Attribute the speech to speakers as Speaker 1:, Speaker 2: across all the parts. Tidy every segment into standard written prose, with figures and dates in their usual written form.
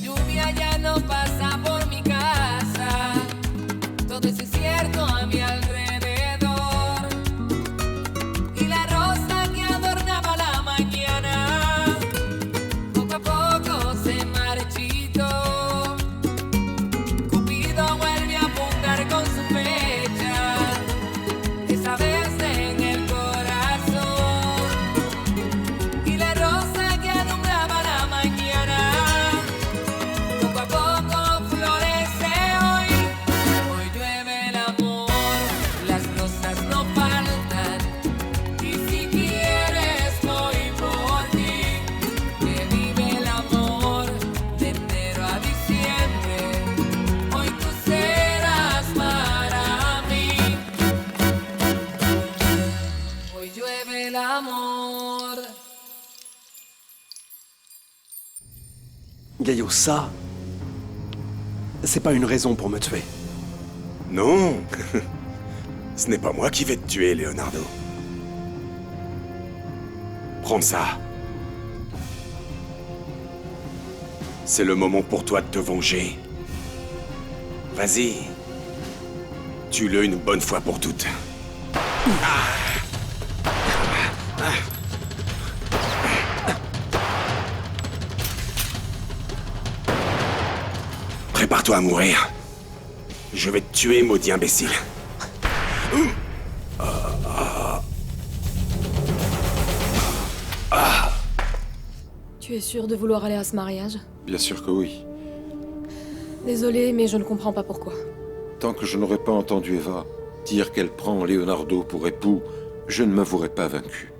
Speaker 1: lluvia ya no pasa por mi casa. Todo es incierto a mi alrededor. Y la rosa que adornaba la mañana poco a poco se marchitó. Cupido vuelve a apuntar con su flecha, esa vez en el corazón. Y la rosa que alumbraba la mañana poco a poco florece hoy. Hoy llueve el amor, las rosas no faltan. Y si quieres voy por ti, que vive el amor de enero a diciembre. Hoy tú serás para mí. Hoy llueve el amor.
Speaker 2: Gaillot, ça, c'est pas une raison pour me tuer.
Speaker 3: Non, ce n'est pas moi qui vais te tuer, Leonardo. Prends ça. C'est le moment pour toi de te venger. Vas-y. Tue-le une bonne fois pour toutes. Prépare-toi à mourir. Je vais te tuer, maudit imbécile.
Speaker 4: Tu es sûr de vouloir aller à ce mariage?
Speaker 5: Bien sûr que oui.
Speaker 4: Désolée, mais je ne comprends pas pourquoi.
Speaker 5: Tant que je n'aurai pas entendu Eva dire qu'elle prend Leonardo pour époux, je ne m'avouerai pas vaincu.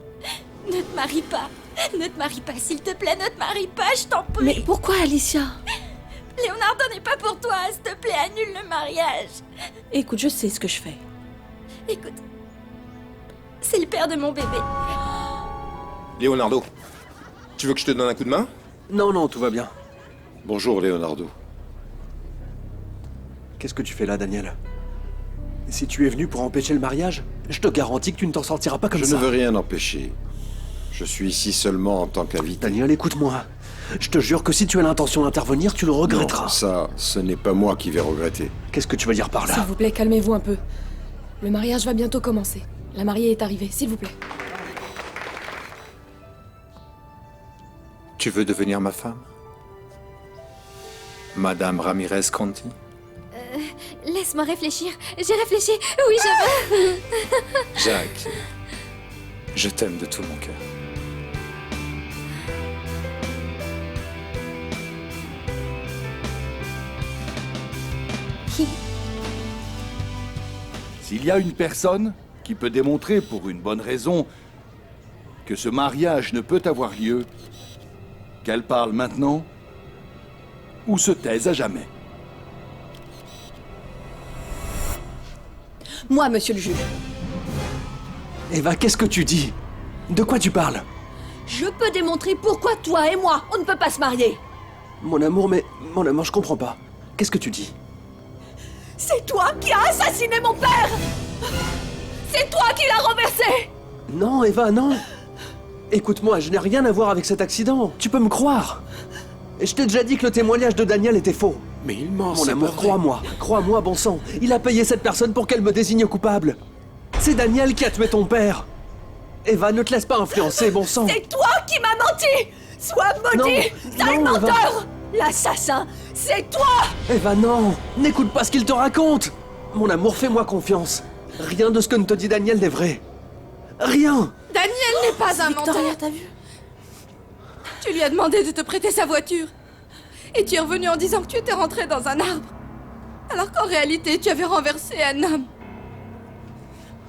Speaker 6: Ne te marie pas. Ne te marie pas, s'il te plaît, ne te marie pas, je t'en prie.
Speaker 4: Mais pourquoi, Alicia?
Speaker 6: Leonardo n'est pas pour toi, s'il te plaît, annule le mariage.
Speaker 4: Écoute, je sais ce que je fais.
Speaker 6: Écoute, c'est le père de mon bébé.
Speaker 7: Leonardo, tu veux que je te donne un coup de main?
Speaker 2: Non, non, tout va bien.
Speaker 5: Bonjour, Leonardo.
Speaker 2: Qu'est-ce que tu fais là, Daniel? Si tu es venu pour empêcher le mariage, je te garantis que tu ne t'en sortiras pas comme
Speaker 5: Je
Speaker 2: ça.
Speaker 5: ne veux rien empêcher. Je suis ici seulement en tant qu'invité.
Speaker 2: Daniel, écoute-moi. Je te jure que si tu as l'intention d'intervenir, tu le regretteras.
Speaker 5: Non, ça, ce n'est pas moi qui vais regretter.
Speaker 2: Qu'est-ce que tu veux dire par là?
Speaker 4: S'il vous plaît, calmez-vous un peu. Le mariage va bientôt commencer. La mariée est arrivée, s'il vous plaît.
Speaker 8: Tu veux devenir ma femme? Madame Ramirez Conti?
Speaker 6: Laisse-moi réfléchir. J'ai réfléchi. Oui, je veux.
Speaker 8: Jacques, je t'aime de tout mon cœur.
Speaker 9: S'il y a une personne qui peut démontrer pour une bonne raison que ce mariage ne peut avoir lieu, qu'elle parle maintenant ou se taise à jamais.
Speaker 4: Moi, monsieur le juge.
Speaker 2: Eva, qu'est-ce que tu dis? De quoi tu parles?
Speaker 4: Je peux démontrer pourquoi toi et moi, on ne peut pas se marier.
Speaker 2: Mon amour, mais... Mon amour, je comprends pas. Qu'est-ce que tu dis?
Speaker 4: C'est toi qui as assassiné mon père! C'est toi qui l'as renversé!
Speaker 2: Non, Eva, non. Écoute-moi, je n'ai rien à voir avec cet accident. Tu peux me croire. Et je t'ai déjà dit que le témoignage de Daniel était faux.
Speaker 3: Mais il ment,
Speaker 2: Mon
Speaker 3: c'est
Speaker 2: amour,
Speaker 3: pas vrai.
Speaker 2: crois-moi. Crois-moi, bon sang. Il a payé cette personne pour qu'elle me désigne coupable. C'est Daniel qui a tué ton père. Eva, ne te laisse pas influencer, bon sang.
Speaker 4: C'est toi qui m'as menti! Sois maudit! Sale
Speaker 2: non, Eva.
Speaker 4: menteur! L'assassin, c'est toi!
Speaker 2: Eva, non. N'écoute pas ce qu'il te raconte. Mon amour, fais-moi confiance. Rien de ce que ne te dit Daniel n'est vrai. Rien.
Speaker 10: Daniel n'est pas un menteur.
Speaker 4: Victoria, t'as vu?
Speaker 10: Tu lui as demandé de te prêter sa voiture. Et tu es revenu en disant que tu étais rentré dans un arbre. Alors qu'en réalité, tu avais renversé un homme.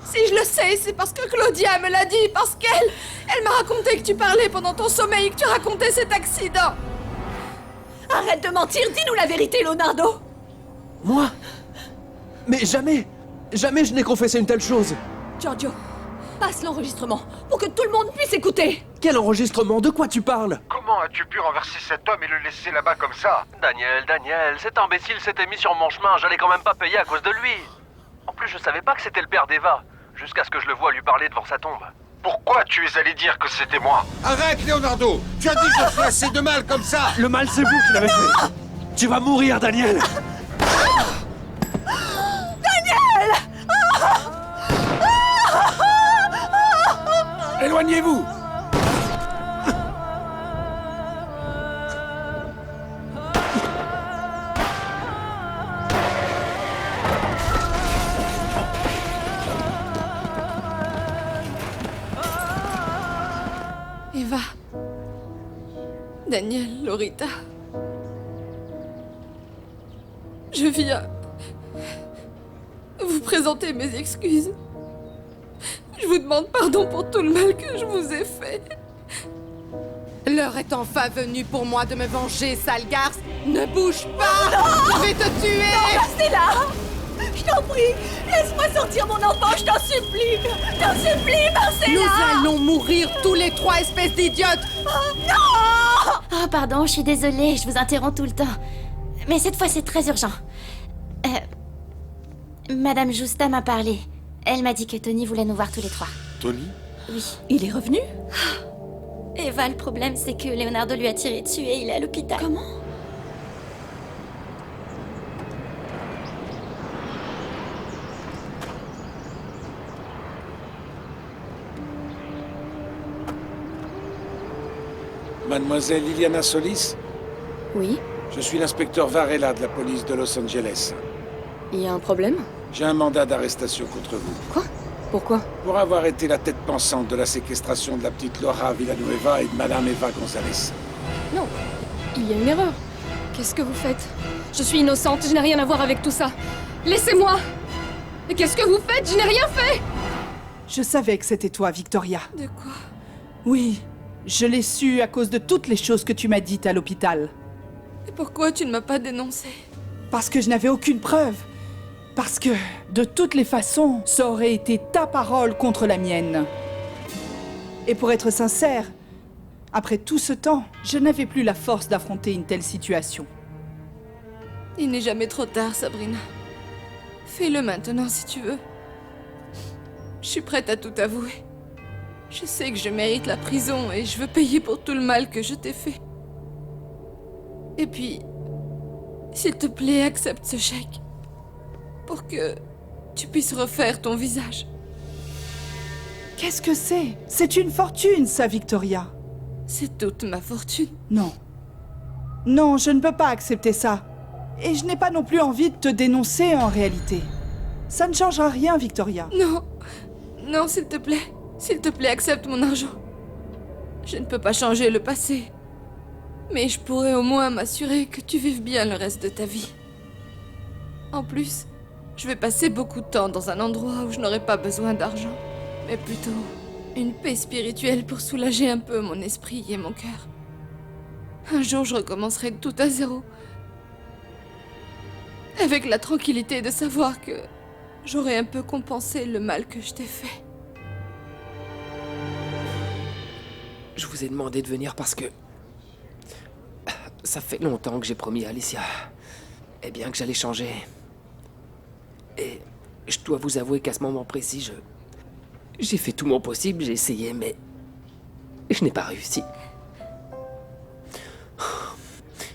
Speaker 10: Si je le sais, c'est parce que Claudia me l'a dit, parce elle m'a raconté que tu parlais pendant ton sommeil et que tu racontais cet accident.
Speaker 4: Arrête de mentir, dis-nous la vérité, Leonardo!
Speaker 2: Moi? Mais jamais. Jamais je n'ai confessé une telle chose.
Speaker 4: Giorgio, passe l'enregistrement pour que tout le monde puisse écouter.
Speaker 2: Quel enregistrement? De quoi tu parles?
Speaker 11: Comment as-tu pu renverser cet homme et le laisser là-bas comme ça?
Speaker 12: Daniel, cet imbécile s'était mis sur mon chemin, j'allais quand même pas payer à cause de lui. En plus, je savais pas que c'était le père d'Eva, jusqu'à ce que je le voie lui parler devant sa tombe.
Speaker 11: Pourquoi tu es allé dire que c'était moi?
Speaker 7: Arrête, Leonardo! Tu as dit que je fais assez de mal comme ça!
Speaker 2: Le mal, c'est vous qui l'avez fait. Tu vas mourir, Daniel!
Speaker 4: Daniel!
Speaker 9: Éloignez-vous!
Speaker 10: Eva. Daniel, Lorita. Je viens vous présenter mes excuses. Je vous demande pardon pour tout le mal que je vous ai fait.
Speaker 13: L'heure est enfin venue pour moi de me venger, sale garce. Ne bouge pas!
Speaker 4: Non!
Speaker 13: Je vais te tuer!
Speaker 4: Non, restez là! Je t'en prie, laisse-moi sortir mon enfant, je t'en supplie! Je t'en supplie, Marcella!
Speaker 13: Nous allons mourir tous les trois, espèce d'idiotes!
Speaker 4: Oh, non!
Speaker 6: Oh, pardon, je suis désolée, je vous interromps tout le temps. Mais cette fois, c'est très urgent. Madame Justa m'a parlé. Elle m'a dit que Tony voulait nous voir tous les trois.
Speaker 5: Tony?
Speaker 6: Oui.
Speaker 4: Il est revenu?
Speaker 6: Eva, le problème, c'est que Leonardo lui a tiré dessus et il est à l'hôpital.
Speaker 4: Comment?
Speaker 14: Mademoiselle Liliana Solis?
Speaker 4: Oui?
Speaker 14: Je suis l'inspecteur Varela de la police de Los Angeles.
Speaker 4: Il y a un problème?
Speaker 14: J'ai un mandat d'arrestation contre vous.
Speaker 4: Quoi? Pourquoi?
Speaker 14: Pour avoir été la tête pensante de la séquestration de la petite Laura Villanueva et de Madame Eva Gonzalez.
Speaker 15: Non, il y a une erreur. Qu'est-ce que vous faites? Je suis innocente, je n'ai rien à voir avec tout ça. Laissez-moi! Et qu'est-ce que vous faites? Je n'ai rien fait!
Speaker 16: Je savais que c'était toi, Victoria.
Speaker 10: De quoi?
Speaker 16: Oui, je l'ai su à cause de toutes les choses que tu m'as dites à l'hôpital.
Speaker 10: Et pourquoi tu ne m'as pas dénoncé?
Speaker 16: Parce que je n'avais aucune preuve. Parce que, de toutes les façons, ça aurait été ta parole contre la mienne. Et pour être sincère, après tout ce temps, je n'avais plus la force d'affronter une telle situation.
Speaker 10: Il n'est jamais trop tard, Sabrina. Fais-le maintenant si tu veux. Je suis prête à tout avouer. Je sais que je mérite la prison et je veux payer pour tout le mal que je t'ai fait. Et puis, s'il te plaît, accepte ce chèque. Pour que tu puisses refaire ton visage.
Speaker 16: Qu'est-ce que c'est? C'est une fortune, ça, Victoria.
Speaker 10: C'est toute ma fortune.
Speaker 16: Non. Non, je ne peux pas accepter ça. Et je n'ai pas non plus envie de te dénoncer en réalité. Ça ne changera rien, Victoria.
Speaker 10: Non. Non, s'il te plaît. S'il te plaît, accepte mon argent. Je ne peux pas changer le passé. Mais je pourrais au moins m'assurer que tu vives bien le reste de ta vie. En plus, je vais passer beaucoup de temps dans un endroit où je n'aurai pas besoin d'argent, mais plutôt une paix spirituelle pour soulager un peu mon esprit et mon cœur. Un jour, je recommencerai tout à zéro. Avec la tranquillité de savoir que j'aurai un peu compensé le mal que je t'ai fait.
Speaker 17: Je vous ai demandé de venir parce que... ça fait longtemps que j'ai promis à Alicia. Eh bien que j'allais changer. Et je dois vous avouer qu'à ce moment précis, j'ai fait tout mon possible, j'ai essayé, mais... je n'ai pas réussi.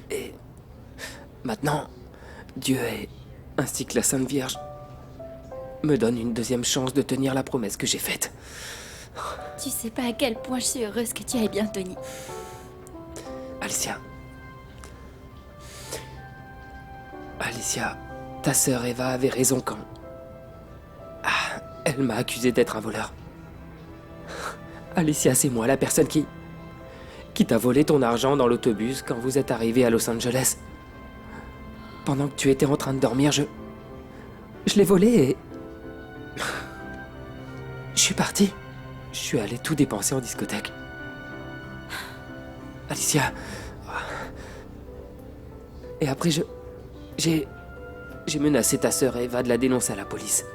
Speaker 17: Et... maintenant, Dieu est... ainsi que la Sainte Vierge... me donne une deuxième chance de tenir la promesse que j'ai faite.
Speaker 6: Tu sais pas à quel point je suis heureuse que tu ailles bien, Tony.
Speaker 17: Alicia, ta sœur Eva avait raison quand... elle m'a accusé d'être un voleur. Alicia, c'est moi, la personne qui t'a volé ton argent dans l'autobus quand vous êtes arrivé à Los Angeles. Pendant que tu étais en train de dormir, je l'ai volé et... je suis parti. Je suis allé tout dépenser en discothèque. Alicia... Et après, j'ai menacé ta sœur Eva de la dénoncer à la police.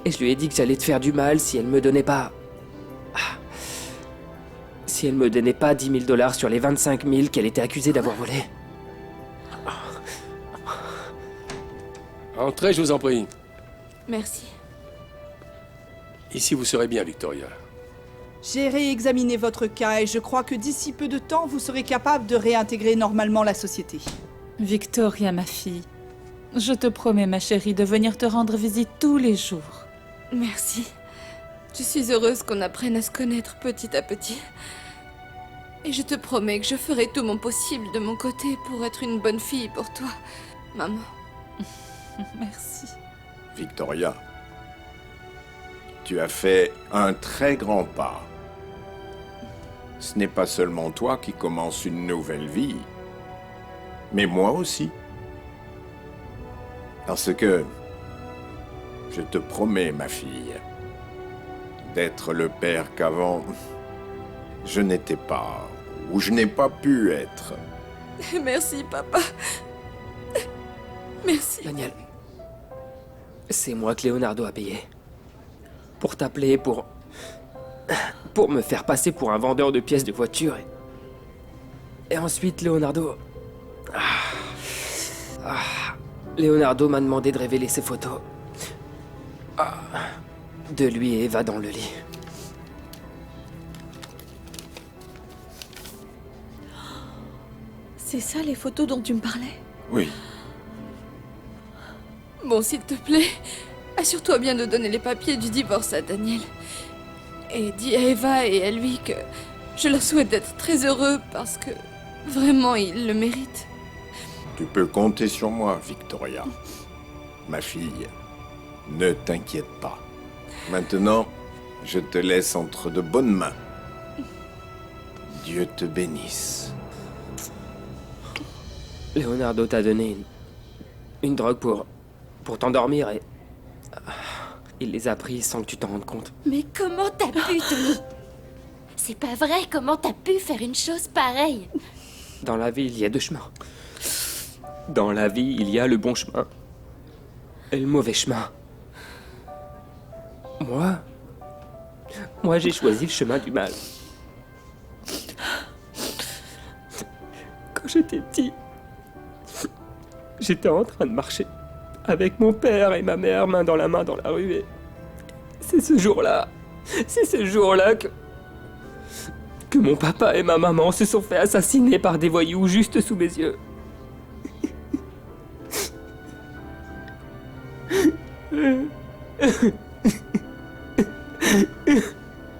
Speaker 17: Et je lui ai dit que j'allais te faire du mal si elle me donnait pas... si elle me donnait pas 10 000 $ sur les 25 000 qu'elle était accusée d'avoir volé.
Speaker 18: Entrez, je vous en prie.
Speaker 10: Merci.
Speaker 18: Ici, vous serez bien, Victoria.
Speaker 16: J'ai réexaminé votre cas et je crois que d'ici peu de temps, vous serez capable de réintégrer normalement la société.
Speaker 18: Victoria, ma fille, je te promets, ma chérie, de venir te rendre visite tous les jours.
Speaker 10: Merci. Je suis heureuse qu'on apprenne à se connaître petit à petit. Et je te promets que je ferai tout mon possible de mon côté pour être une bonne fille pour toi, maman.
Speaker 18: Merci.
Speaker 19: Victoria, tu as fait un très grand pas. Ce n'est pas seulement toi qui commences une nouvelle vie, mais moi aussi. Parce que je te promets, ma fille, d'être le père qu'avant je n'étais pas, ou je n'ai pas pu être.
Speaker 10: Merci, papa. Merci.
Speaker 17: Daniel, c'est moi que Leonardo a payé. Pour t'appeler, pour me faire passer pour un vendeur de pièces de voiture. Et ensuite, Leonardo... Leonardo m'a demandé de révéler ses photos. De lui et Eva dans le lit.
Speaker 4: C'est ça les photos dont tu me parlais?
Speaker 19: Oui.
Speaker 10: Bon, s'il te plaît, assure-toi bien de donner les papiers du divorce à Daniel. Et dis à Eva et à lui que je leur souhaite d'être très heureux parce que vraiment ils le méritent.
Speaker 19: Tu peux compter sur moi, Victoria. Ma fille, ne t'inquiète pas. Maintenant, je te laisse entre de bonnes mains. Dieu te bénisse.
Speaker 17: Leonardo t'a donné une drogue pour t'endormir et... il les a pris sans que tu t'en rendes compte.
Speaker 6: Mais comment t'as pu, Tony? C'est pas vrai, comment t'as pu faire une chose pareille?
Speaker 17: Dans la vie, il y a deux chemins. Dans la vie, il y a le bon chemin et le mauvais chemin. Moi, j'ai choisi le chemin du mal. Quand j'étais petit, j'étais en train de marcher avec mon père et ma mère main dans la rue et c'est ce jour-là que mon papa et ma maman se sont fait assassiner par des voyous juste sous mes yeux.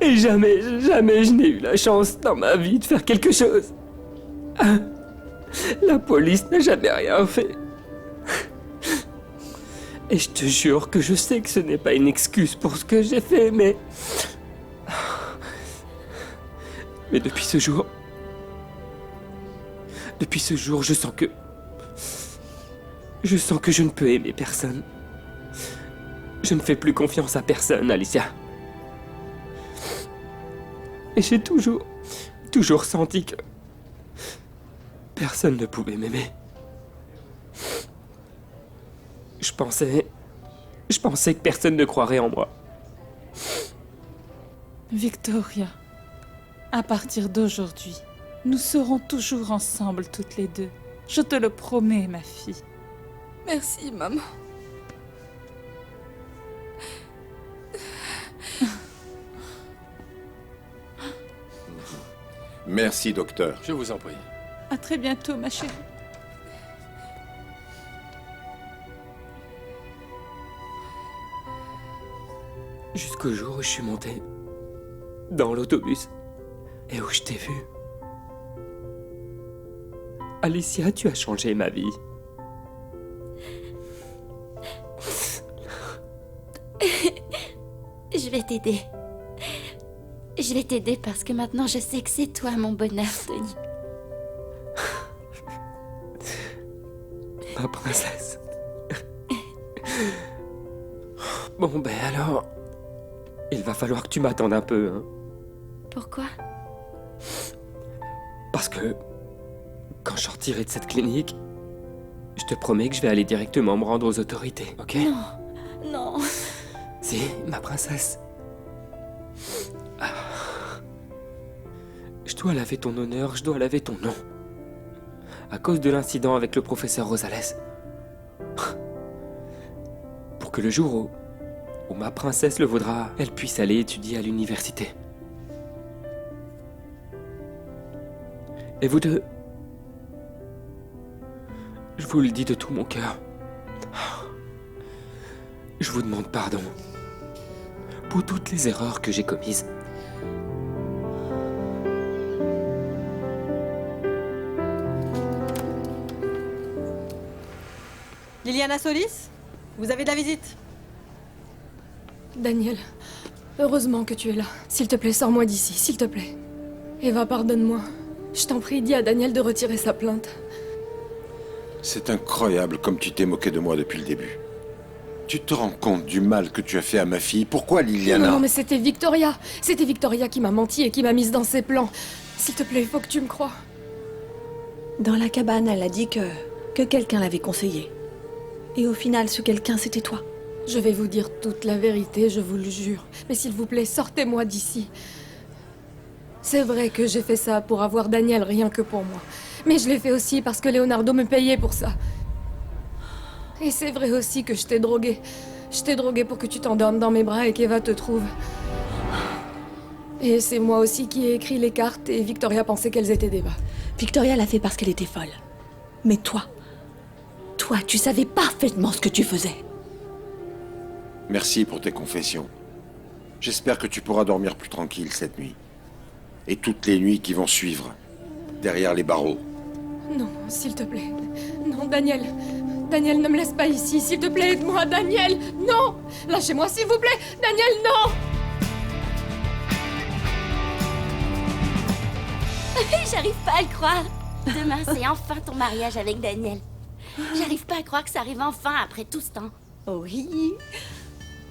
Speaker 17: Et jamais je n'ai eu la chance dans ma vie de faire quelque chose. La police n'a jamais rien fait. Et je te jure que je sais que ce n'est pas une excuse pour ce que j'ai fait, mais depuis ce jour, je sens que je ne peux aimer personne. Je ne fais plus confiance à personne, Alicia. Et j'ai toujours senti que personne ne pouvait m'aimer. Je pensais que personne ne croirait en moi.
Speaker 18: Victoria, à partir d'aujourd'hui, nous serons toujours ensemble toutes les deux. Je te le promets, ma fille.
Speaker 10: Merci, maman.
Speaker 19: Merci, docteur.
Speaker 8: Je vous en prie.
Speaker 18: À très bientôt, ma chérie.
Speaker 17: Jusqu'au jour où je suis monté dans l'autobus et où je t'ai vu. Alicia, tu as changé ma vie.
Speaker 6: Je vais t'aider. Je vais t'aider parce que maintenant je sais que c'est toi mon bonheur, Tony.
Speaker 17: Ma princesse. Bon, ben alors... il va falloir que tu m'attendes un peu, hein.
Speaker 6: Pourquoi?
Speaker 17: Parce que... quand je sortirai de cette clinique, je te promets que je vais aller directement me rendre aux autorités, ok?
Speaker 6: Non, non.
Speaker 17: Si, ma princesse. Je dois laver ton honneur, je dois laver ton nom. À cause de l'incident avec le professeur Rosales. Pour que le jour où ma princesse le vaudra, elle puisse aller étudier à l'université. Et vous deux, Je vous le dis de tout mon cœur. Je vous demande pardon pour toutes les erreurs que j'ai commises.
Speaker 4: Liliana Solis, vous avez de la visite.
Speaker 15: Daniel, heureusement que tu es là. S'il te plaît, sors-moi d'ici, s'il te plaît. Eva, pardonne-moi. Je t'en prie, dis à Daniel de retirer sa plainte.
Speaker 5: C'est incroyable comme tu t'es moqué de moi depuis le début. Tu te rends compte du mal que tu as fait à ma fille? Pourquoi Liliana?
Speaker 15: Non, mais c'était Victoria. C'était Victoria qui m'a menti et qui m'a mise dans ses plans. S'il te plaît, il faut que tu me crois.
Speaker 4: Dans la cabane, elle a dit que quelqu'un l'avait conseillé. Et au final, ce quelqu'un, c'était toi.
Speaker 15: Je vais vous dire toute la vérité, je vous le jure. Mais s'il vous plaît, sortez-moi d'ici. C'est vrai que j'ai fait ça pour avoir Daniel, rien que pour moi. Mais je l'ai fait aussi parce que Leonardo me payait pour ça. Et c'est vrai aussi que je t'ai drogué. Je t'ai drogué pour que tu t'endormes dans mes bras et qu'Eva te trouve. Et c'est moi aussi qui ai écrit les cartes et Victoria pensait qu'elles étaient d'Eva.
Speaker 4: Victoria l'a fait parce qu'elle était folle. Mais toi, tu savais parfaitement ce que tu faisais.
Speaker 5: Merci pour tes confessions. J'espère que tu pourras dormir plus tranquille cette nuit. Et toutes les nuits qui vont suivre, derrière les barreaux.
Speaker 15: Non, s'il te plaît. Non, Daniel. Daniel, ne me laisse pas ici. S'il te plaît, aide-moi, Daniel. Non. Lâchez-moi, s'il vous plaît. Daniel, non.
Speaker 6: J'arrive pas à le croire. Demain, c'est enfin ton mariage avec Daniel. J'arrive pas à croire que ça arrive enfin après tout ce temps.
Speaker 4: Oui.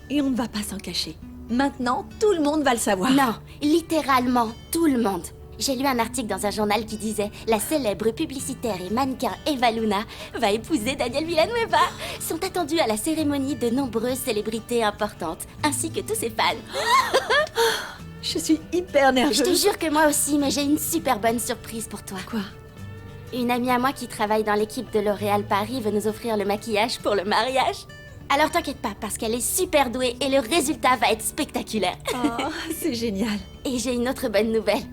Speaker 4: Et on ne va pas s'en cacher. Maintenant, tout le monde va le savoir.
Speaker 6: Non, littéralement, tout le monde. J'ai lu un article dans un journal qui disait « La célèbre publicitaire et mannequin Eva Luna va épouser Daniel Villanueva ». Sont attendus à la cérémonie de nombreuses célébrités importantes, ainsi que tous ses fans.
Speaker 4: Je suis hyper nerveuse.
Speaker 6: Je te jure que moi aussi, mais j'ai une super bonne surprise pour toi.
Speaker 4: Quoi?
Speaker 6: Une amie à moi qui travaille dans l'équipe de L'Oréal Paris veut nous offrir le maquillage pour le mariage. Alors t'inquiète pas, parce qu'elle est super douée et le résultat va être spectaculaire.
Speaker 4: Oh, c'est génial.
Speaker 6: Et j'ai une autre bonne nouvelle.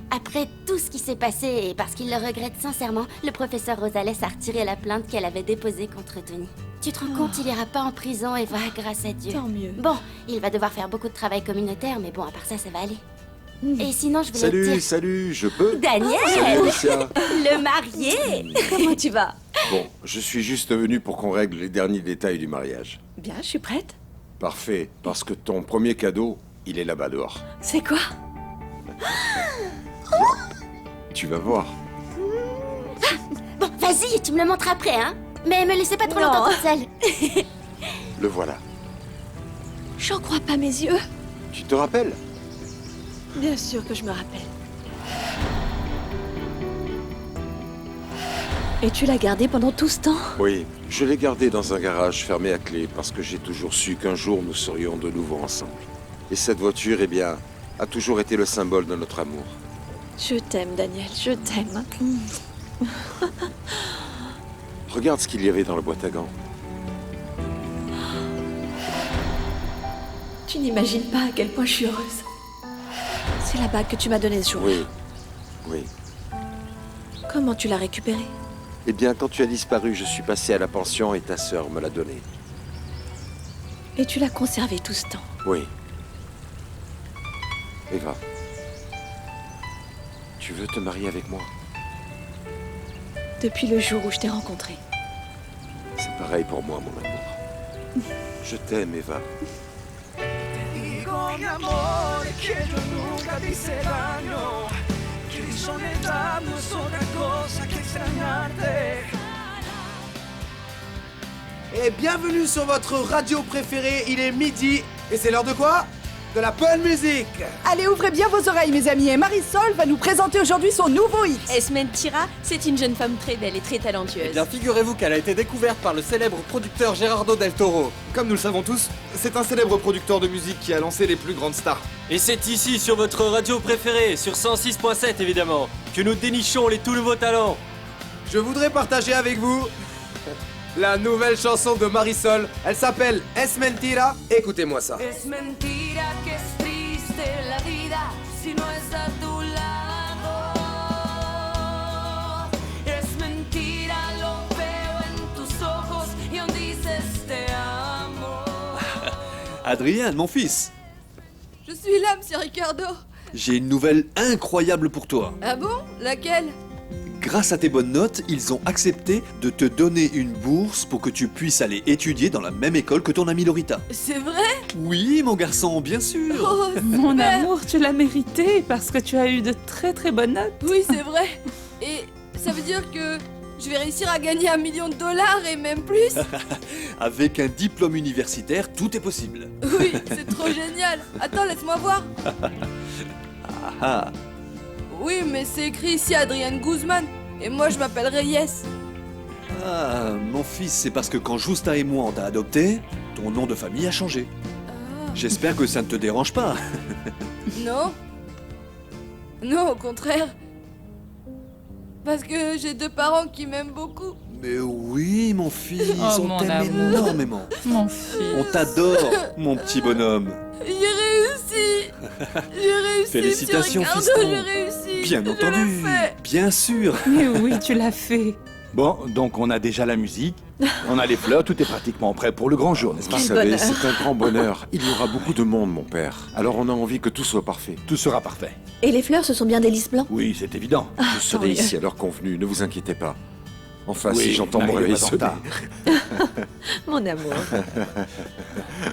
Speaker 6: Après tout ce qui s'est passé, et parce qu'il le regrette sincèrement, le professeur Rosales a retiré la plainte qu'elle avait déposée contre Tony. Tu te rends compte, il ira pas en prison, Eva, grâce à Dieu.
Speaker 4: Tant mieux.
Speaker 6: Bon, il va devoir faire beaucoup de travail communautaire, mais bon, à part ça, ça va aller. Et sinon, je voulais te dire...
Speaker 5: Salut, je peux?
Speaker 6: Daniel!
Speaker 5: Salut, Alicia.
Speaker 6: Le marié!
Speaker 4: Comment tu vas?
Speaker 5: Bon, je suis juste venu pour qu'on règle les derniers détails du mariage.
Speaker 4: Bien, je suis prête.
Speaker 5: Parfait, parce que ton premier cadeau, il est là-bas dehors.
Speaker 4: C'est quoi?
Speaker 5: Tu vas voir.
Speaker 6: Bon, vas-y, tu me le montres après, hein? Mais me laissez pas trop longtemps toute seule.
Speaker 5: Le voilà.
Speaker 4: J'en crois pas mes yeux.
Speaker 5: Tu te rappelles?
Speaker 4: Bien sûr que je me rappelle. Et tu l'as gardé pendant tout ce temps?
Speaker 5: Oui, je l'ai gardé dans un garage fermé à clé parce que j'ai toujours su qu'un jour nous serions de nouveau ensemble. Et cette voiture, eh bien, a toujours été le symbole de notre amour.
Speaker 4: Je t'aime, Daniel, je t'aime.
Speaker 5: Regarde ce qu'il y avait dans la boîte à gants.
Speaker 4: Tu n'imagines pas à quel point je suis heureuse. C'est la bague que tu m'as donnée ce jour.
Speaker 5: Oui.
Speaker 4: Comment tu l'as récupérée?
Speaker 5: Eh bien, quand tu as disparu, je suis passé à la pension et ta sœur me l'a donnée.
Speaker 4: Et tu l'as conservée tout ce temps?
Speaker 5: Oui. Eva, tu veux te marier avec moi?
Speaker 4: Depuis le jour où je t'ai rencontrée.
Speaker 5: C'est pareil pour moi, mon amour. Je t'aime, Eva.
Speaker 1: Digo mi amor que yo nunca te hice daño, que mi soledad no es otra cosa que extrañarte.
Speaker 20: Et bienvenue sur votre radio préférée, il est midi, et c'est l'heure de quoi? De la bonne musique.
Speaker 16: Allez, ouvrez bien vos oreilles, mes amis, et Marisol va nous présenter aujourd'hui son nouveau hit.
Speaker 4: Es Mentira, c'est une jeune femme très belle et très talentueuse.
Speaker 20: Eh bien, figurez-vous qu'elle a été découverte par le célèbre producteur Gerardo del Toro. Comme nous le savons tous, c'est un célèbre producteur de musique qui a lancé les plus grandes stars.
Speaker 21: Et c'est ici, sur votre radio préférée, sur 106.7 évidemment, que nous dénichons les tout nouveaux talents.
Speaker 20: Je voudrais partager avec vous la nouvelle chanson de Marisol. Elle s'appelle Es Mentira. Écoutez-moi ça.
Speaker 1: Es mentira que es triste la vida si no es a tu lado. Es mentira lo feo
Speaker 3: Adrien, mon fils,
Speaker 10: Je suis là, monsieur Ricardo.
Speaker 3: j'ai une nouvelle incroyable pour toi.
Speaker 10: Ah bon? Laquelle?
Speaker 3: Grâce à tes bonnes notes, ils ont accepté de te donner une bourse pour que tu puisses aller étudier dans la même école que ton ami Lorita.
Speaker 10: C'est vrai?
Speaker 3: Oui, mon garçon, bien sûr.
Speaker 10: Oh,
Speaker 18: Mon
Speaker 10: super.
Speaker 18: amour, tu l'as mérité parce que tu as eu de très très bonnes notes.
Speaker 10: Oui, c'est vrai. Et ça veut dire que je vais réussir à gagner $1 million et même plus?
Speaker 3: Avec un diplôme universitaire, tout est possible.
Speaker 10: Oui, c'est trop génial. Attends, laisse-moi voir.
Speaker 3: Ah,
Speaker 10: Oui, mais c'est écrit ici Adrian Guzman. Et moi, je m'appellerai Yes.
Speaker 3: ah, mon fils, c'est parce que quand Justa et moi on t'a adopté, ton nom de famille a changé. J'espère que ça ne te dérange pas.
Speaker 10: Non. Non, au contraire. Parce que j'ai 2 parents qui m'aiment beaucoup.
Speaker 3: Mais oui, mon fils,
Speaker 18: Oh,
Speaker 3: on
Speaker 18: mon
Speaker 3: t'aime
Speaker 18: amour.
Speaker 3: énormément.
Speaker 18: Mon fils.
Speaker 3: On t'adore, mon petit bonhomme.
Speaker 10: J'ai réussi. J'ai réussi.
Speaker 3: Félicitations,
Speaker 10: Monsieur Ricardo,
Speaker 3: fiston.
Speaker 10: j'ai réussi.
Speaker 3: Bien
Speaker 10: Je
Speaker 3: entendu,
Speaker 10: l'ai fait.
Speaker 3: bien sûr.
Speaker 18: Mais oui, tu l'as fait.
Speaker 9: Bon, donc on a déjà la musique, on a les fleurs, tout est pratiquement prêt pour le grand jour, n'est-ce pas?
Speaker 5: Vous savez, c'est un grand bonheur. Il y aura beaucoup de monde, mon père. Alors on a envie que tout soit parfait.
Speaker 9: Tout sera parfait.
Speaker 4: Et les fleurs, ce sont bien des lys blancs?
Speaker 9: Oui, c'est évident.
Speaker 5: Je serai ici à l'heure convenue, ne vous inquiétez pas. Enfin,
Speaker 9: Oui,
Speaker 5: si j'entends mon
Speaker 9: n'arrivez
Speaker 5: réveil
Speaker 9: pas en
Speaker 5: sonner.
Speaker 9: retard.
Speaker 4: Mon amour.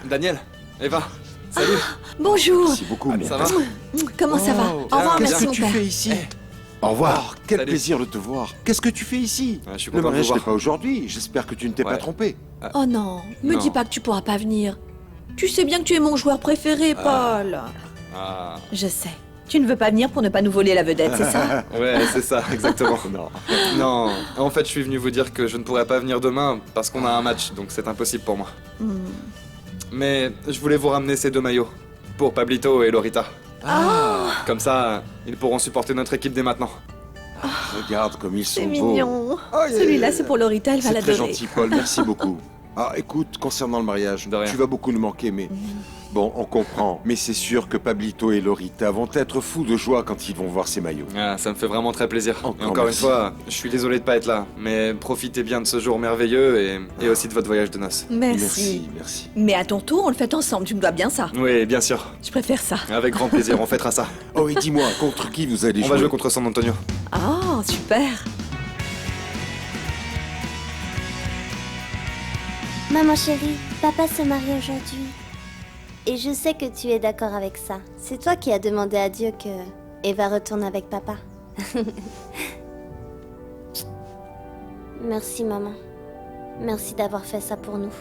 Speaker 20: Daniel, Eva, salut.
Speaker 4: Bonjour.
Speaker 5: Merci beaucoup, mon
Speaker 20: Ça va?
Speaker 5: père.
Speaker 4: Comment ça va? Au revoir,
Speaker 5: Qu'est-ce
Speaker 4: merci
Speaker 5: que
Speaker 4: mon
Speaker 5: tu
Speaker 4: père.
Speaker 5: fais ici
Speaker 9: Au revoir.
Speaker 5: Quel
Speaker 20: Salut.
Speaker 5: plaisir de te voir. Qu'est-ce que tu fais ici
Speaker 20: Je suis
Speaker 5: Le
Speaker 20: content de
Speaker 5: mariage
Speaker 20: vous
Speaker 5: n'est
Speaker 20: voir.
Speaker 5: pas aujourd'hui. J'espère que tu ne t'es pas
Speaker 20: Ouais.
Speaker 5: trompé.
Speaker 4: Oh non, me
Speaker 20: Non.
Speaker 4: dis pas que tu pourras pas venir. Tu sais bien que tu es mon joueur préféré, Paul.
Speaker 20: Ah.
Speaker 4: Je sais. Tu ne veux pas venir pour ne pas nous voler la vedette, c'est ça?
Speaker 20: Ouais, c'est ça, exactement. Non, en fait, je suis venu vous dire que je ne pourrais pas venir demain parce qu'on a un match, donc c'est impossible pour moi. Mais je voulais vous ramener ces 2 maillots pour Pablito et Lorita. Comme ça, ils pourront supporter notre équipe dès maintenant.
Speaker 5: Regarde comme ils sont
Speaker 4: C'est
Speaker 5: beaux.
Speaker 4: mignon. Celui-là, c'est pour Lorita, elle va
Speaker 5: C'est très
Speaker 4: l'adorer.
Speaker 5: gentil, Paul. Merci beaucoup. Ah, écoute, concernant le mariage,
Speaker 20: De rien.
Speaker 5: tu vas beaucoup nous manquer, mais... Bon, on comprend. Mais c'est sûr que Pablito et Lorita vont être fous de joie quand ils vont voir ces maillots.
Speaker 20: Ah, ça me fait vraiment très plaisir.
Speaker 5: Encore
Speaker 20: Et encore une
Speaker 5: merci.
Speaker 20: fois, je suis désolé de pas être là, mais profitez bien de ce jour merveilleux et aussi de votre voyage de noces.
Speaker 4: Merci.
Speaker 5: Merci.
Speaker 4: Mais à ton tour, on le fait ensemble, tu me dois bien ça.
Speaker 20: Oui, bien sûr.
Speaker 4: Je préfère ça.
Speaker 20: Avec grand plaisir, on fêtera ça.
Speaker 5: Oh, et dis-moi, contre qui vous allez
Speaker 20: On
Speaker 5: jouer
Speaker 20: va jouer contre San Antonio.
Speaker 4: Oh, super.
Speaker 6: Maman chérie, papa se marie aujourd'hui. Et je sais que tu es d'accord avec ça. C'est toi qui as demandé à Dieu que Eva retourne avec papa. Merci maman. Merci d'avoir fait ça pour nous.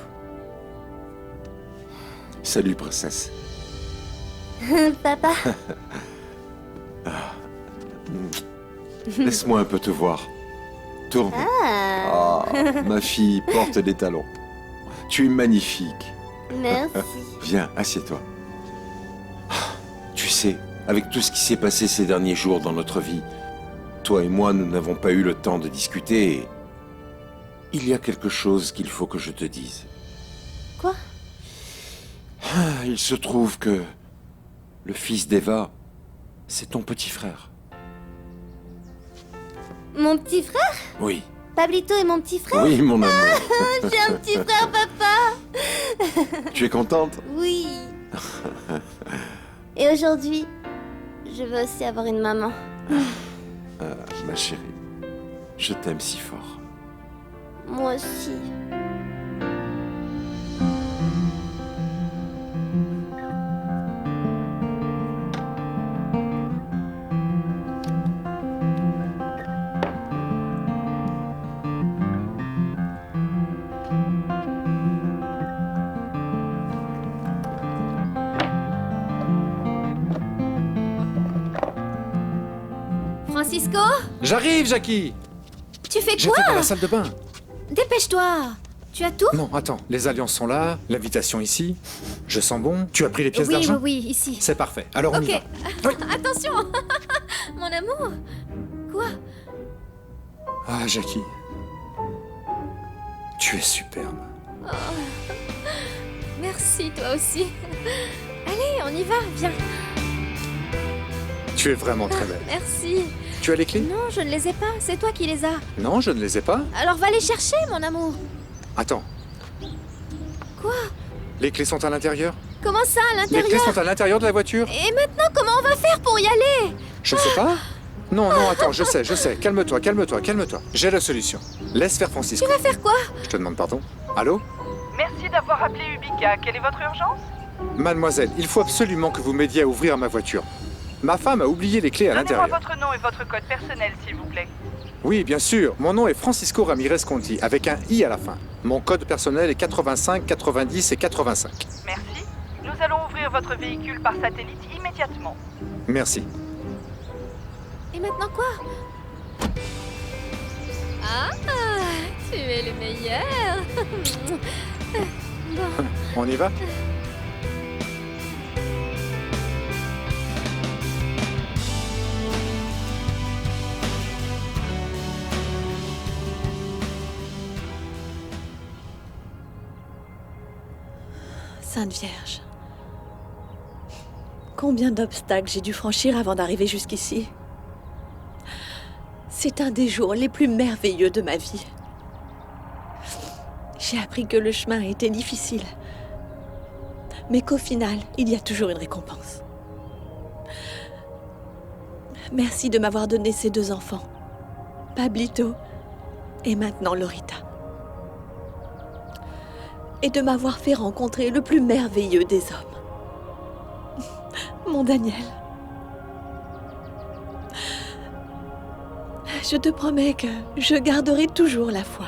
Speaker 5: Salut, princesse.
Speaker 6: Papa.
Speaker 5: Laisse-moi un peu te voir. Tourne.
Speaker 6: Ah.
Speaker 5: Ma fille, porte des talons. Tu es magnifique.
Speaker 6: Merci.
Speaker 5: Viens, assieds-toi. Tu sais, avec tout ce qui s'est passé ces derniers jours dans notre vie, toi et moi, nous n'avons pas eu le temps de discuter et... Il y a quelque chose qu'il faut que je te dise.
Speaker 6: Quoi?
Speaker 5: Il se trouve que le fils d'Eva, c'est ton petit frère.
Speaker 6: Mon petit frère?
Speaker 5: Oui.
Speaker 6: Pablito est mon petit frère?
Speaker 5: Oui, mon amour.
Speaker 6: J'ai un petit frère, papa.
Speaker 5: Tu es contente?
Speaker 6: Oui. Et aujourd'hui, je veux aussi avoir une maman.
Speaker 5: Ah, ma chérie, je t'aime si fort.
Speaker 6: Moi aussi. Francisco?
Speaker 20: J'arrive, Jackie.
Speaker 6: Tu fais
Speaker 20: J'étais
Speaker 6: quoi?
Speaker 20: dans la salle de bain.
Speaker 6: Dépêche-toi. Tu as tout?
Speaker 8: Non, attends, les alliances sont là, l'invitation ici. Je sens bon. Tu as pris les pièces
Speaker 4: Oui, oui,
Speaker 8: d'argent?
Speaker 4: oui, ici.
Speaker 8: C'est parfait. Alors on y
Speaker 4: Ok.
Speaker 8: va.
Speaker 4: Attention. Mon amour. Quoi?
Speaker 8: Ah, Jackie. Tu es superbe.
Speaker 4: Oh. Merci, toi aussi. Allez, on y va, viens.
Speaker 8: Tu es vraiment très belle.
Speaker 4: Merci.
Speaker 8: Tu as les clés?
Speaker 4: Non, je ne les ai pas, c'est toi qui les as.
Speaker 8: Non, je ne les ai pas.
Speaker 4: Alors va les chercher, mon amour.
Speaker 8: Attends,
Speaker 4: Quoi?
Speaker 8: les clés sont à l'intérieur?
Speaker 10: Comment ça, à
Speaker 8: Les clés
Speaker 10: l'intérieur?
Speaker 8: sont à l'intérieur de la voiture.
Speaker 10: Et maintenant, comment on va faire pour y aller?
Speaker 8: Je sais pas. Non, non, attends, je sais. Calme-toi. J'ai la solution. Laisse faire Francisco.
Speaker 10: Tu vas faire quoi?
Speaker 8: Je te demande pardon. Allô?
Speaker 12: Merci d'avoir appelé Ubica. Quelle est votre urgence?
Speaker 8: Mademoiselle, il faut absolument que vous m'aidiez à ouvrir ma voiture. Ma femme a oublié les clés à l'intérieur.
Speaker 12: Donnez-moi votre nom et votre code personnel, s'il vous plaît.
Speaker 8: Oui, bien sûr. Mon nom est Francisco Ramirez Conti, avec un I à la fin. Mon code personnel est 85, 90 et 85.
Speaker 12: Merci. Nous allons ouvrir votre véhicule par satellite immédiatement.
Speaker 8: Merci.
Speaker 10: Et maintenant quoi? Ah, tu es le meilleur. Bon.
Speaker 8: On y va?
Speaker 4: Sainte Vierge, combien d'obstacles j'ai dû franchir avant d'arriver jusqu'ici. C'est un des jours les plus merveilleux de ma vie. J'ai appris que le chemin était difficile, mais qu'au final, il y a toujours une récompense. Merci de m'avoir donné ces 2 enfants, Pablito et maintenant Lorita. Et de m'avoir fait rencontrer le plus merveilleux des hommes. Mon Daniel. Je te promets que je garderai toujours la foi.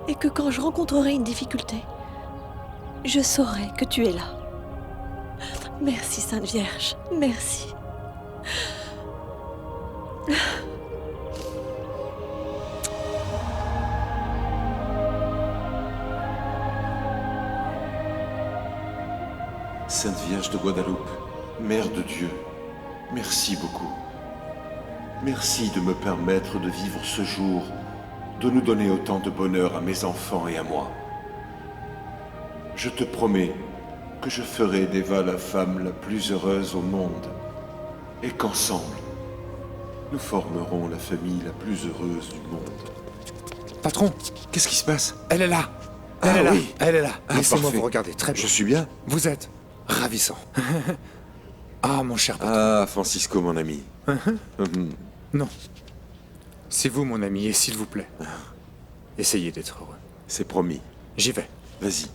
Speaker 4: Et que quand je rencontrerai une difficulté, je saurai que tu es là. Merci, Sainte Vierge. Merci.
Speaker 5: Sainte Vierge de Guadeloupe, Mère de Dieu, merci beaucoup. Merci de me permettre de vivre ce jour, de nous donner autant de bonheur à mes enfants et à moi. Je te promets que je ferai d'Eva la femme la plus heureuse au monde et qu'ensemble, nous formerons la famille la plus heureuse du monde.
Speaker 8: Patron,
Speaker 5: qu'est-ce qui se passe?
Speaker 8: Elle est là. Elle est là. Laissez-moi vous regarder. Très bien.
Speaker 5: Je suis bien.
Speaker 8: Vous êtes ravissant. Ah, mon cher patron.
Speaker 5: Ah, Francisco, mon ami.
Speaker 8: Non. C'est vous, mon ami, et s'il vous plaît, essayez d'être heureux.
Speaker 5: C'est promis.
Speaker 8: J'y vais.
Speaker 5: Vas-y.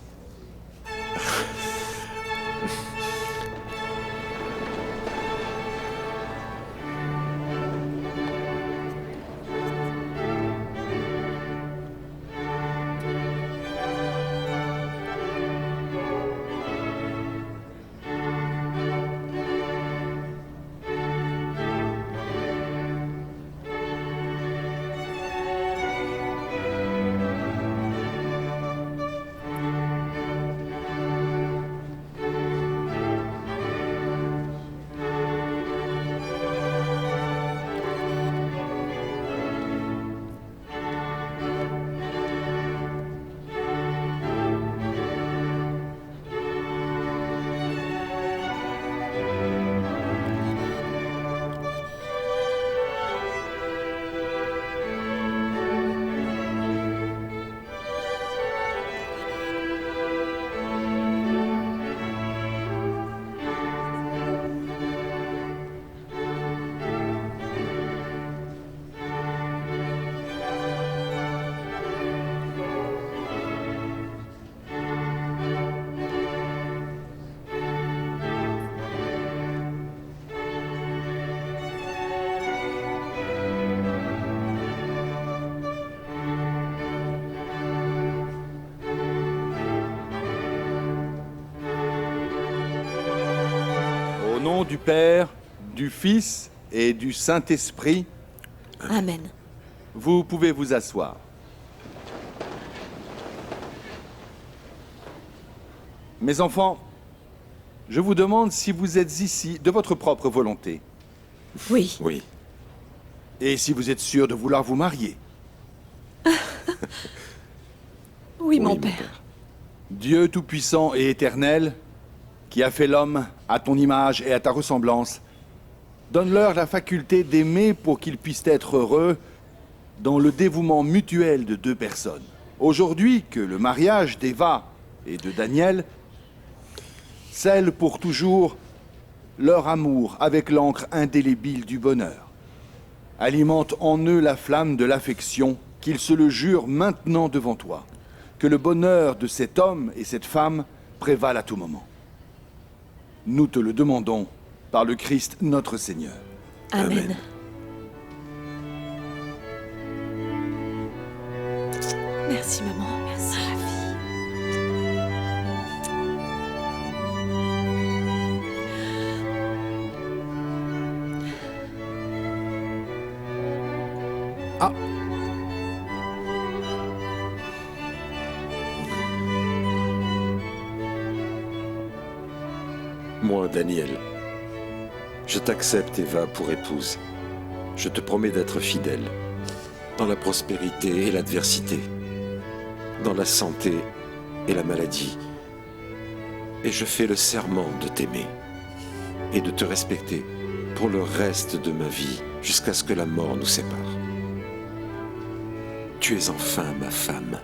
Speaker 9: Au nom du Père, du Fils et du Saint-Esprit.
Speaker 4: Amen.
Speaker 9: Vous pouvez vous asseoir. Mes enfants, je vous demande si vous êtes ici de votre propre volonté.
Speaker 4: Oui.
Speaker 5: Oui.
Speaker 9: Et si vous êtes sûr de vouloir vous marier.
Speaker 4: Oui, mon père.
Speaker 9: Dieu Tout-Puissant et Éternel, qui a fait l'homme à ton image et à ta ressemblance, donne-leur la faculté d'aimer pour qu'ils puissent être heureux dans le dévouement mutuel de deux personnes. Aujourd'hui, que le mariage d'Eva et de Daniel scellent pour toujours leur amour avec l'encre indélébile du bonheur. Alimente en eux la flamme de l'affection, qu'ils se le jurent maintenant devant toi. Que le bonheur de cet homme et cette femme prévale à tout moment. Nous te le demandons par le Christ notre Seigneur.
Speaker 4: Amen. Merci maman, merci ma fille.
Speaker 8: Ah.
Speaker 11: Moi, Daniel, je t'accepte, Eva, pour épouse. Je te promets d'être fidèle, dans la prospérité et l'adversité, dans la santé et la maladie. Et je fais le serment de t'aimer et de te respecter pour le reste de ma vie, jusqu'à ce que la mort nous sépare. Tu es enfin ma femme.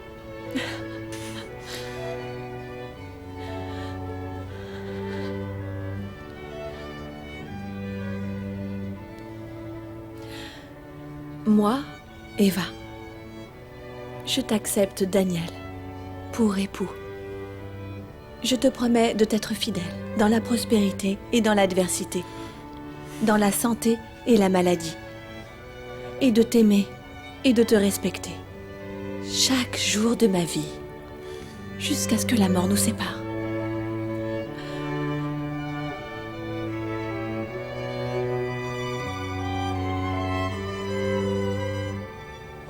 Speaker 4: Moi, Eva, je t'accepte, Daniel, pour époux. Je te promets de t'être fidèle dans la prospérité et dans l'adversité, dans la santé et la maladie, et de t'aimer et de te respecter chaque jour de ma vie, jusqu'à ce que la mort nous sépare.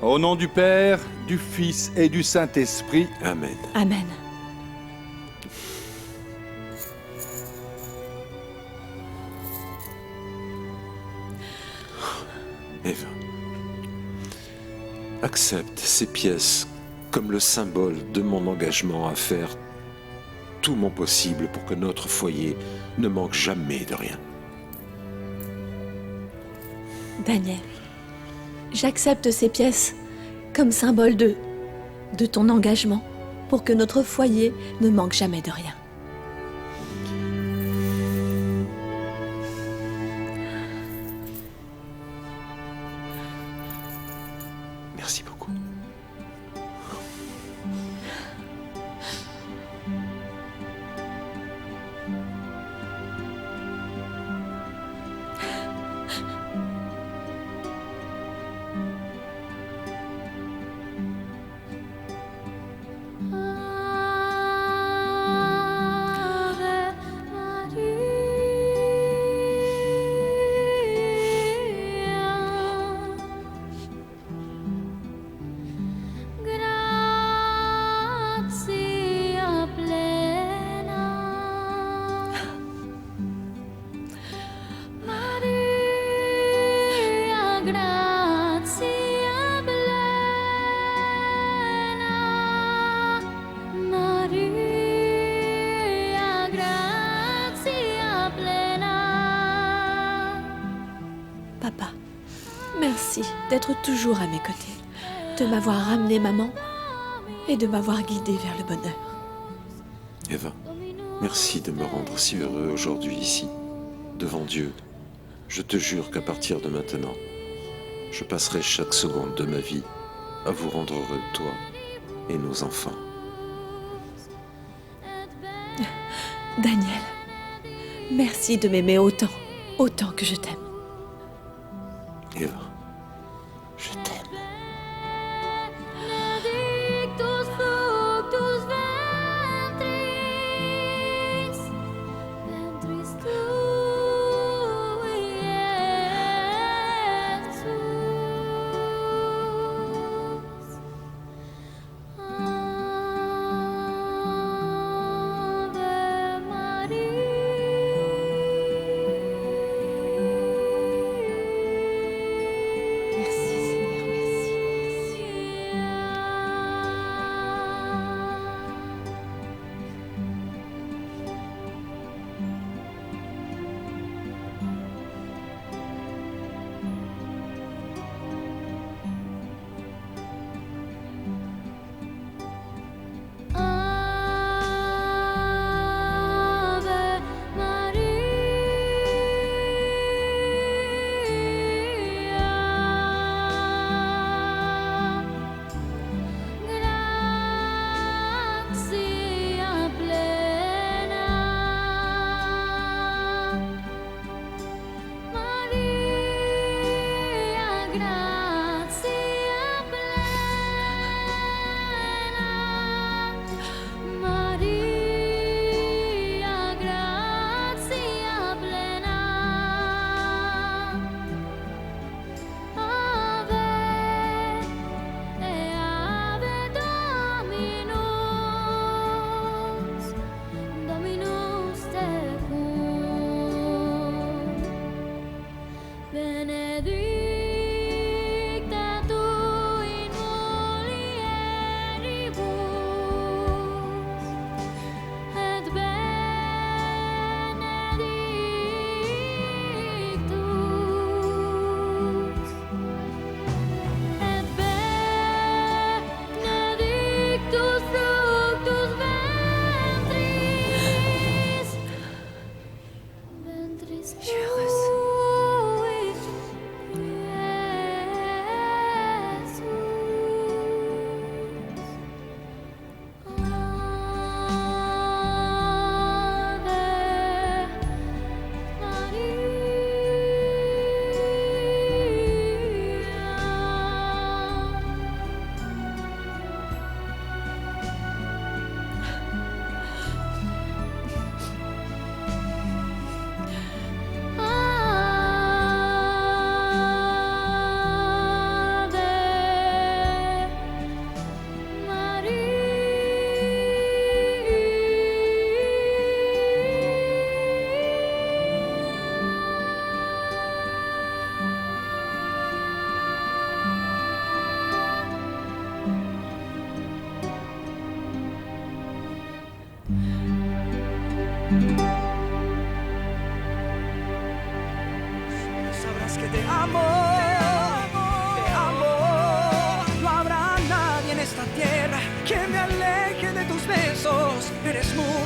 Speaker 9: Au nom du Père, du Fils et du Saint-Esprit.
Speaker 11: Amen.
Speaker 4: Amen.
Speaker 11: Eva, accepte ces pièces comme le symbole de mon engagement à faire tout mon possible pour que notre foyer ne manque jamais de rien.
Speaker 4: Daniel, j'accepte ces pièces comme symbole de ton engagement pour que notre foyer ne manque jamais de rien.
Speaker 11: Merci beaucoup.
Speaker 4: Papa, merci d'être toujours à mes côtés, de m'avoir ramené maman et de m'avoir guidé vers le bonheur.
Speaker 11: Eva, merci de me rendre si heureux aujourd'hui ici, devant Dieu. Je te jure qu'à partir de maintenant, je passerai chaque seconde de ma vie à vous rendre heureux, toi et nos enfants.
Speaker 4: Daniel, merci de m'aimer autant, autant que je t'aime.
Speaker 11: Eva, je t'aime.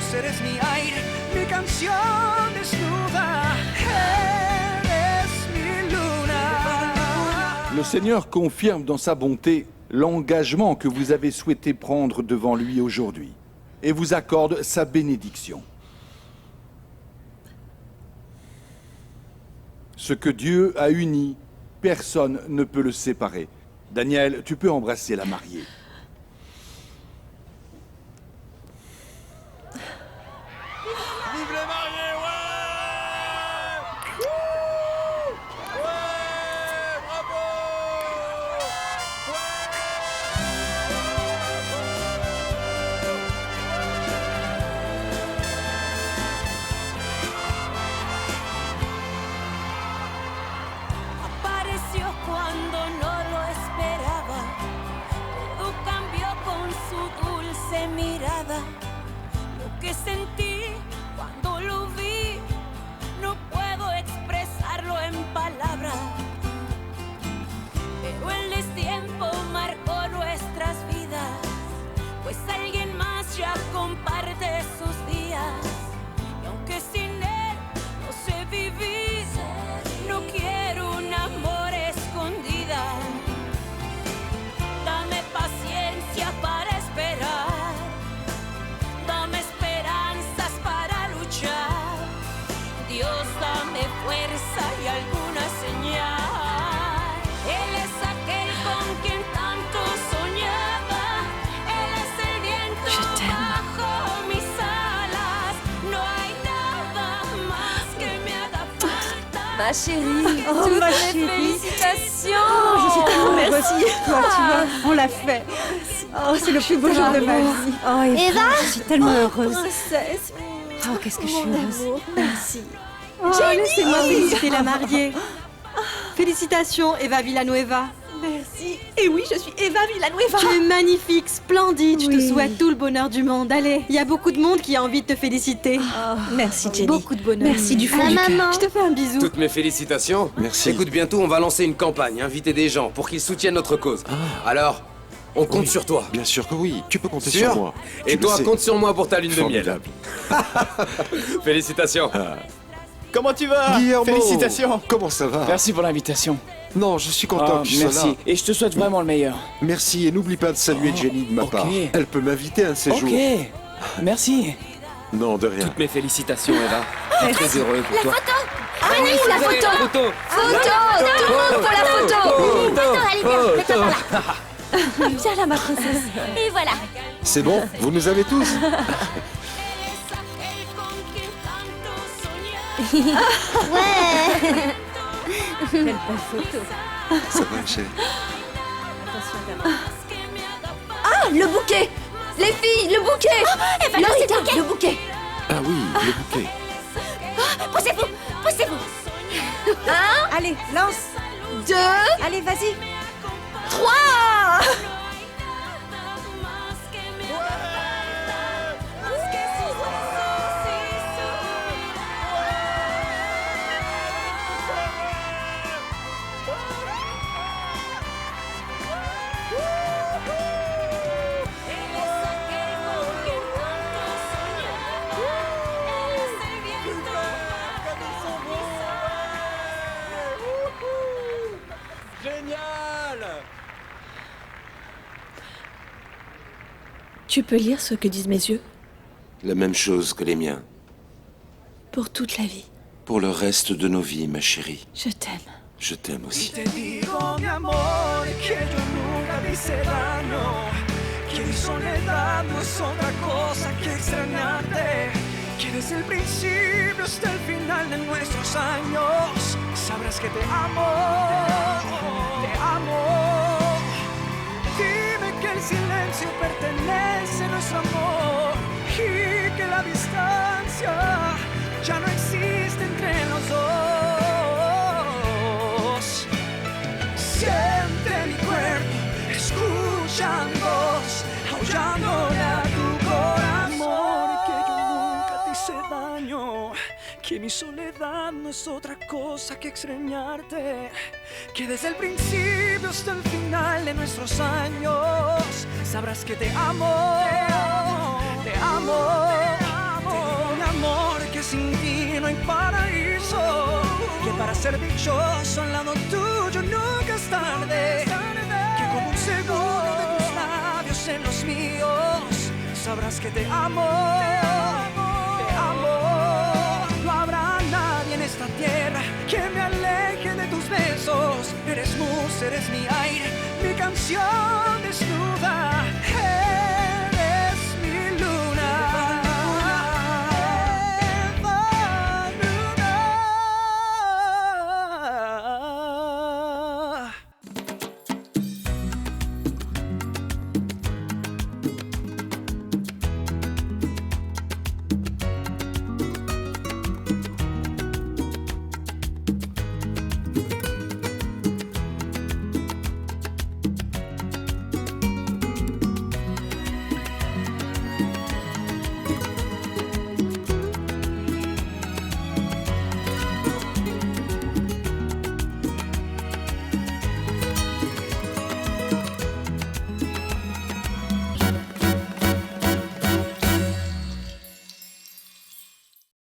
Speaker 7: luz, eres mi aire, mi canción desnuda. Eres mi luna.
Speaker 9: Le Seigneur confirme dans sa bonté l'engagement que vous avez souhaité prendre devant lui aujourd'hui et vous accorde sa bénédiction. Ce que Dieu a uni, personne ne peut le séparer. Daniel, tu peux embrasser la mariée.
Speaker 7: Vive les mariés,
Speaker 1: Apareció cuando no lo esperaba. Todo cambió con su dulce mirada. Lo que sentí cuando lo vi, no puedo expresarlo en palabras. Pero el destiempo marcó nuestras vidas, pues alguien más ya comparte sus días. Y aunque sin él no sé vivir, no quiero un amor escondida. Dame paciencia para esperar, dame esperanzas para luchar. Dios, dame fuerza y alguna señal. Él es aquel con quien tanto soñaba. Él es el viento bajo mis alas. No hay nada más que me haga falta.
Speaker 4: Ma chérie,
Speaker 22: Oh,
Speaker 4: toutes
Speaker 22: ma
Speaker 4: mes
Speaker 22: chérie.
Speaker 4: félicitations.
Speaker 22: Oh, je suis tellement heureuse
Speaker 4: Merci.
Speaker 22: pour toi, tu vois. On l'a fait. Oh, c'est le plus beau jour de ma vie. Oh, Eva, je suis tellement heureuse.
Speaker 4: Princesse.
Speaker 22: Oh, qu'est-ce que je suis
Speaker 4: Mon
Speaker 22: heureuse.
Speaker 4: amour, merci.
Speaker 22: Oh,
Speaker 4: Jenny.
Speaker 22: laissez-moi féliciter la mariée. Félicitations, Eva Villanueva.
Speaker 4: Merci. Et oui, je suis Eva Villanueva.
Speaker 22: Tu es magnifique, splendide. Je
Speaker 4: Oui.
Speaker 22: te souhaite tout le bonheur du monde. Allez, il y a beaucoup de monde qui a envie de te féliciter.
Speaker 4: Merci, Jenny.
Speaker 22: Beaucoup de bonheur.
Speaker 4: Merci du fond du cœur.
Speaker 22: Je te fais un bisou.
Speaker 23: Toutes mes félicitations.
Speaker 11: Merci.
Speaker 23: Écoute, bientôt on va lancer une campagne, inviter des gens pour qu'ils soutiennent notre cause. Alors, on compte sur toi.
Speaker 11: Bien sûr que oui, tu peux compter
Speaker 23: Sûr
Speaker 11: sur moi.
Speaker 23: Et
Speaker 11: Tu le
Speaker 23: toi,
Speaker 11: sais.
Speaker 23: compte sur moi pour ta lune de miel.
Speaker 11: Formidable.
Speaker 23: Félicitations.
Speaker 24: Comment tu vas?
Speaker 11: Guillermo,
Speaker 24: Félicitations.
Speaker 11: Comment ça va?
Speaker 24: Merci pour l'invitation.
Speaker 11: Non, je suis content
Speaker 24: Ah,
Speaker 11: que tu sois
Speaker 24: merci.
Speaker 11: là.
Speaker 24: Et je te souhaite vraiment le meilleur.
Speaker 11: Merci, et n'oublie pas de saluer Jenny de ma part. Elle peut m'inviter un de ces jours.
Speaker 24: Ok. Merci.
Speaker 11: Non, de rien.
Speaker 23: Toutes mes félicitations, Eva. Je suis très heureux pour toi.
Speaker 6: Ah oui, la photo.
Speaker 23: Photo.
Speaker 6: Photo. Tout le monde pour la photo. Photo, allez, viens, mets-toi par là.
Speaker 4: Viens là, ma princesse.
Speaker 6: Et voilà.
Speaker 11: C'est bon? Vous nous avez tous?
Speaker 6: Ouais.
Speaker 22: Quelle belle photo.
Speaker 11: Ça va, chérie.
Speaker 4: Ah, le bouquet. Les filles, le bouquet.
Speaker 6: Eva, lance
Speaker 4: Lorita,
Speaker 6: le bouquet.
Speaker 4: le bouquet.
Speaker 11: Ah oui, le bouquet.
Speaker 6: Poussez-vous, poussez-vous.
Speaker 22: 1. Allez, lance.
Speaker 4: 2.
Speaker 22: Allez, vas-y.
Speaker 4: 3.
Speaker 9: Génial!
Speaker 4: Tu peux lire ce que disent mes yeux?
Speaker 11: La même chose que les miens.
Speaker 4: Pour toute la vie.
Speaker 11: Pour le reste de nos vies, ma chérie.
Speaker 4: Je t'aime.
Speaker 11: Je t'aime aussi.
Speaker 7: Te digo, mi amor, que yo nunca te hice daño, que mi soledad no es otra cosa que extrañarte, que desde el principio hasta el final de nuestros años sabrás que te amo, te amo. Dime que el silencio pertenece a nuestro amor y que la distancia ya no existe entre los dos. Siente mi cuerpo, escucha mi voz, aullándole a tu corazón. Que yo nunca te hice daño, que mi soledad no es otra cosa que extrañarte, que desde el principio hasta el final de nuestros años sabrás que te amo, te amo, te amo. que sin ti no hay paraíso. Que para ser dichoso al lado tuyo nunca es tarde. Que con un segundo de tus labios en los míos sabrás que te amo, te amo. No habrá nadie en esta tierra que me aleje de tus besos. Eres luz, eres mi aire, mi canción.